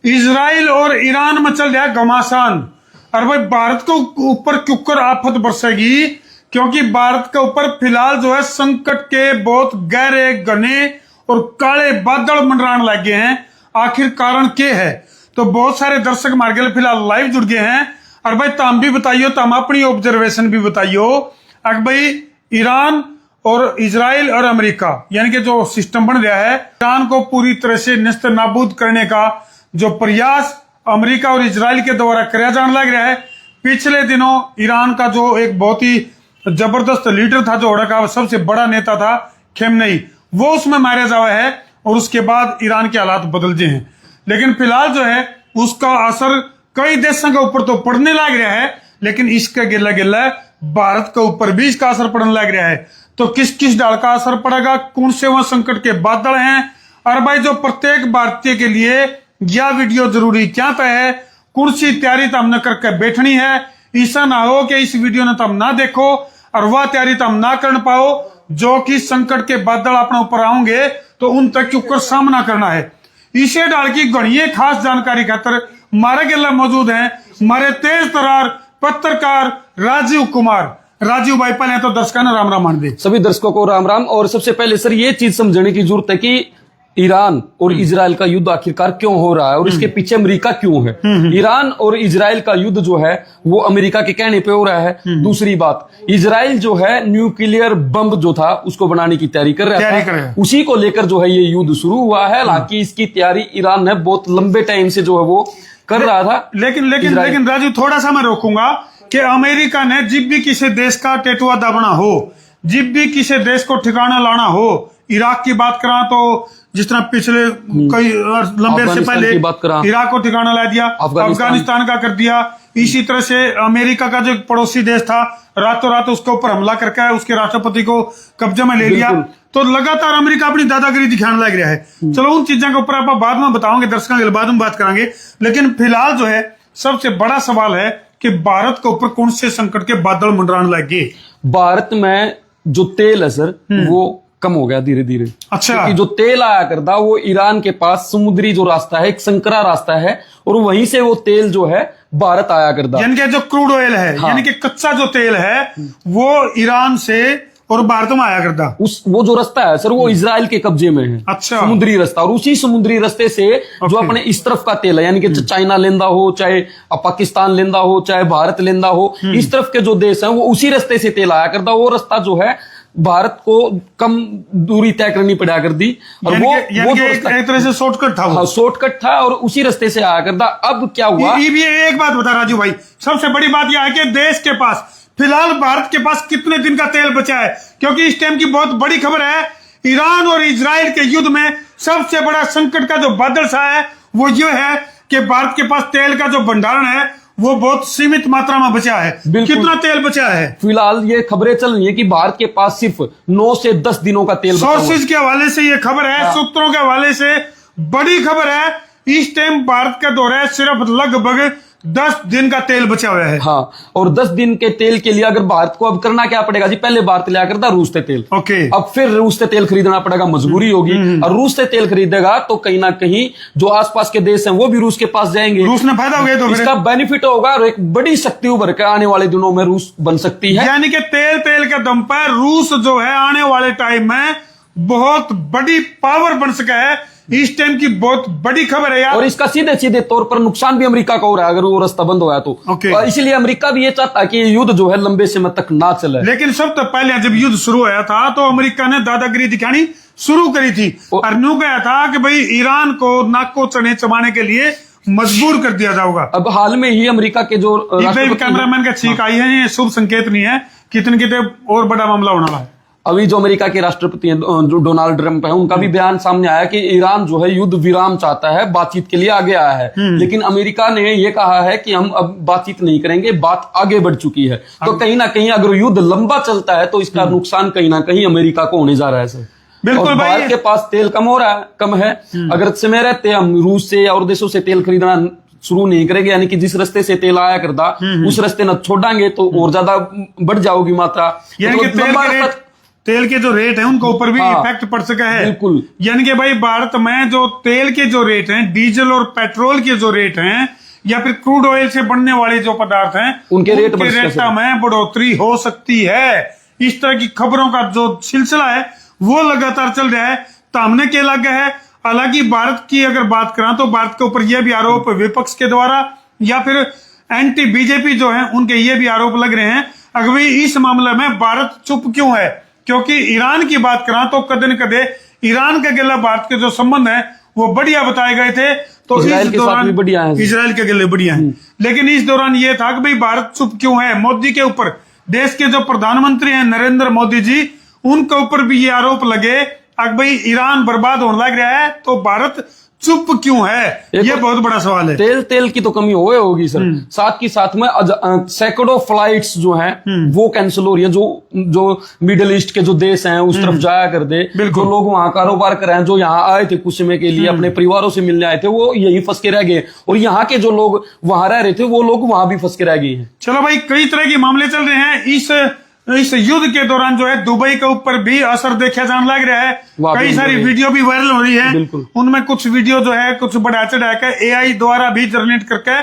Israel और Iran में चल रहा है घमासान। और भाई भारत को ऊपर क्यों आफत बरसेगी, क्योंकि भारत के ऊपर फिलहाल जो है संकट के बहुत गहरे घने और काले बादल मंडराने लग गए हैं। आखिर कारण क्या है? तो बहुत सारे दर्शक हमारे गए फिलहाल लाइव जुड़ गए हैं। और भाई तुम भी बताइयो, तुम अपनी ऑब्जर्वेशन भी बताइयो। अगर भाई ईरान और इजराइल और अमेरिका यानी कि जो सिस्टम बन रहा है, ईरान को पूरी तरह से नस्त नाबूद करने का जो प्रयास अमेरिका और इजराइल के द्वारा किया जाने लग रहा है। पिछले दिनों ईरान का जो एक बहुत ही जबरदस्त लीडर था, जो का सबसे बड़ा नेता था खेमनेई, वो उसमें मारा जावा है और उसके बाद ईरान के हालात बदल गए हैं। लेकिन फिलहाल जो है उसका असर कई देशों के ऊपर तो पड़ने लग रहा है, लेकिन इसका गिल्ला गिल्ला भारत के ऊपर भी इसका असर पड़ने लग रहा है। तो किस किस डाल का असर पड़ेगा, कौन से वह संकट के बादल हैं, और भाई जो प्रत्येक भारतीय के लिए यह वीडियो जरूरी क्या है, कौन सी तैयारी तो हमने करके बैठनी है। ऐसा ना हो कि इस वीडियो ने तुम ना देखो और वह तैयारी तुम ना कर पाओ, जो कि संकट के बादल अपने ऊपर आएंगे तो उन तक क्यों सामना करना है। इसे डाल की गणिये खास जानकारी खातर हमारे गिल्ला मौजूद है हमारे तेज तरार पत्रकार राजीव कुमार। राजीव भाई, पहले तो दर्शकों ने राम राम मान दे। सभी दर्शकों को राम राम। और सबसे पहले सर ये चीज समझने की जरूरत है कि ईरान और इजराइल का युद्ध आखिरकार क्यों हो रहा है और इसके पीछे अमेरिका क्यों है। ईरान और इजराइल का युद्ध जो है वो अमेरिका के कहने पे हो रहा है। दूसरी बात, इजराइल जो है न्यूक्लियर बम जो था उसको बनाने की तैयारी कर रहा था, उसी को लेकर जो है ये युद्ध शुरू हुआ है। हालांकि इसकी तैयारी ईरान ने बहुत लंबे टाइम से जो है वो कर रहा था। लेकिन राजू थोड़ा सा मैं रोकूंगा कि अमेरिका ने जब भी किसी देश का टेटुआ दबना हो, जब भी किसी देश को ठिकाना लाना हो, इराक की बात करा तो जिस तरह पिछले कई लंबे से पहले इराक को ठिकाना ला दिया, अफगानिस्तान का कर दिया। इसी तरह से अमेरिका का जो पड़ोसी देश था रातों रात उसके ऊपर हमला करके उसके राष्ट्रपति को कब्जे में ले लिया। तो लगातार अमेरिका अपनी दादागिरी दिखाने लग रहा है। चलो उन चीजों के ऊपर आप बाद में बताओगे, दर्शकों के बाद में बात करेंगे। लेकिन फिलहाल जो है सबसे बड़ा सवाल है कि भारत के ऊपर कौन से संकट के बादल मंडराने लग गए। भारत में जो तेल है सर वो कम हो गया धीरे धीरे। अच्छा, क्योंकि जो तेल आया करता वो ईरान के पास समुद्री जो रास्ता है, एक संकरा रास्ता है, और वहीं से वो तेल जो है भारत आया करता। यानी कि जो क्रूड ऑयल है, यानी कि कच्चा जो तेल है वो ईरान से और भारत में आया करता। वो जो रास्ता है सर वो इजराइल के कब्जे में है। अच्छा, समुद्री रास्ता। और उसी समुद्री रास्ते से जो अपने इस तरफ का तेल है, यानी कि चाइना लेंदा हो, चाहे पाकिस्तान लेंदा हो, चाहे भारत लेंदा हो, इस तरफ के जो देश है वो उसी रास्ते से तेल आया करता। वो रास्ता जो है भारत को कम दूरी तय करनी पड़ा कर दी, और वो एक तरह से शॉर्टकट था। हाँ, शॉर्टकट था और उसी रास्ते से आया करता। अब क्या हुआ, ये एक बात बता राजू भाई, सबसे बड़ी बात यह है कि देश के पास फिलहाल भारत के पास कितने दिन का तेल बचा है, क्योंकि इस टाइम की बहुत बड़ी खबर है ईरान और इजराइल के युद्ध में सबसे बड़ा संकट का जो बादल सा है वो ये है कि भारत के पास तेल का जो भंडारण है वो बहुत सीमित मात्रा में बचा है। कितना तेल बचा है? फिलहाल ये खबरें चल रही है कि भारत के पास सिर्फ 9 से 10 दिनों का तेल। सोर्सेज के हवाले से ये खबर है, सूत्रों के हवाले से बड़ी खबर है। इस टाइम भारत का दौर है सिर्फ लगभग 10 दिन का तेल बचा हुआ है। हाँ, और 10 दिन के तेल के लिए अगर भारत को अब करना क्या पड़ेगा जी, पहले भारत लिया करता रूस से तेल। ओके, अब फिर रूस से तेल खरीदना पड़ेगा, मजबूरी होगी। और रूस से तेल खरीदेगा तो कहीं ना कहीं जो आसपास के देश हैं वो भी रूस के पास जाएंगे। रूस ने फायदा हो गया, तो इसका बेनिफिट होगा और एक बड़ी शक्ति उभर कर आने वाले दिनों में रूस बन सकती है। यानी कि तेल के दम पर रूस जो है आने वाले टाइम में बहुत बड़ी पावर बन सका है। इस टाइम की बहुत बड़ी खबर है यार। और इसका सीधे सीधे तौर पर नुकसान भी अमेरिका को हो रहा है अगर वो रास्ता बंद होगा तो। और इसीलिए अमेरिका भी ये चाहता है कि ये युद्ध जो है लंबे समय तक ना चले। लेकिन सब तो पहले जब युद्ध शुरू हुआ था तो अमेरिका ने दादागिरी दिखानी शुरू करी थी और न्यू गया था कि भाई ईरान को नाक को चने चबाने के लिए मजबूर कर दिया जाएगा। अब हाल में ही अमेरिका के जो कैमरामैन का छींक आई है, ये शुभ संकेत नहीं है, कितने कितने और बड़ा मामला होना है। अभी जो अमेरिका के राष्ट्रपति हैं जो डोनाल्ड ट्रंप है, उनका भी बयान सामने आया कि ईरान जो है युद्ध विराम चाहता है, बातचीत के लिए आगे आया है। लेकिन अमेरिका ने ये कहा है कि हम अब बातचीत नहीं करेंगे, बात आगे बढ़ चुकी है। तो कहीं ना कहीं अगर युद्ध लंबा चलता है तो इसका नुकसान कहीं ना कहीं अमेरिका को होने जा रहा है सर। बिल्कुल, भारत के पास तेल कम है। अगर समय रहते हम रूस से और देशों से तेल खरीदना शुरू नहीं करेंगे, यानी कि जिस रास्ते से तेल आया करता उस रास्ते न छोड़ेंगे तो और ज्यादा बढ़ जाओगी मात्रा। तेल के जो रेट है उनके ऊपर भी हाँ, इफेक्ट पड़ सका है। बिल्कुल। यानी कि भाई भारत में जो तेल के जो रेट हैं, डीजल और पेट्रोल के जो रेट हैं, या फिर क्रूड ऑयल से बनने वाले जो पदार्थ हैं, उनके रेट बढ़ सकते हैं। में बढ़ोतरी हो सकती है। इस तरह की खबरों का जो सिलसिला है वो लगातार चल रहा है। सामने के लग है। हालांकि भारत की अगर बात करें तो भारत के ऊपर यह भी आरोप विपक्ष के द्वारा या फिर एंटी बीजेपी जो है उनके ये भी आरोप लग रहे हैं। अगर भाई इस मामले में भारत चुप क्यों है? क्योंकि ईरान की बात करें तो कदे न कदे ईरान के गिला भारत के जो संबंध है वो बढ़िया बताए गए थे। तो इजराइल इस के साथ दौरान भी बढ़िया है। इजराइल के गिले बढ़िया है, लेकिन इस दौरान ये था कि भाई भारत चुप क्यों है मोदी के ऊपर। देश के जो प्रधानमंत्री हैं नरेंद्र मोदी जी, उनके ऊपर भी ये आरोप लगे अगर भाई ईरान बर्बाद होने लग रहा है तो भारत चुप क्यों है? ये बहुत बड़ा सवाल है। तेल की तो कमी होगी सर। साथ की साथ में सैकड़ों फ्लाइट्स जो हैं वो कैंसिल हो रही है। जो मिडिल ईस्ट के जो देश हैं उस तरफ जाया कर दे, जो लोग वहां कारोबार कर रहे हैं, जो यहाँ आए थे कुछ समय के लिए अपने परिवारों से मिलने आए थे, वो यहीं फंस के रह गए। और यहाँ के जो लोग वहां रह रहे थे वो लोग वहां भी फंस के रह गए हैं। चलो भाई, कई तरह के मामले चल रहे हैं। इस युद्ध के दौरान जो है दुबई के ऊपर भी असर देखा जाने लग रहा है। कई सारी वीडियो भी वायरल हो रही है। उनमें कुछ वीडियो जो है कुछ बढ़ा चढ़ा के एआई द्वारा भी जनरेट करके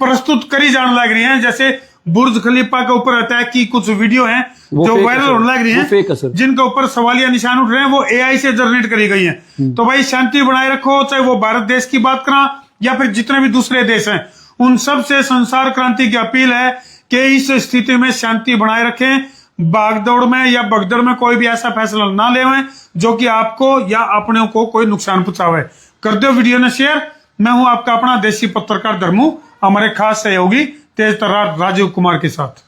प्रस्तुत करी जाने लग रही है। जैसे बुर्ज खलीफा के ऊपर अटैक की कुछ वीडियो हैं जो वायरल होने लग रही हैं, जिनके ऊपर सवालिया निशान उठ रहे हैं, वो एआई से जनरेट करी गई हैं। तो भाई शांति बनाए रखो, चाहे वो भारत देश की बात करें या फिर जितने भी दूसरे देश हैं, उन सब से संसार क्रांति की अपील है कि इस स्थिति में शांति बनाए रखें। भागदौड़ में या भगदड़ में कोई भी ऐसा फैसला ना लेवें जो कि आपको या अपने को कोई नुकसान पहुंचावे। कर दो वीडियो ने शेयर। मैं हूं आपका अपना देसी पत्रकार धर्मू, हमारे खास सहयोगी तेज तर्रार राजीव कुमार के साथ।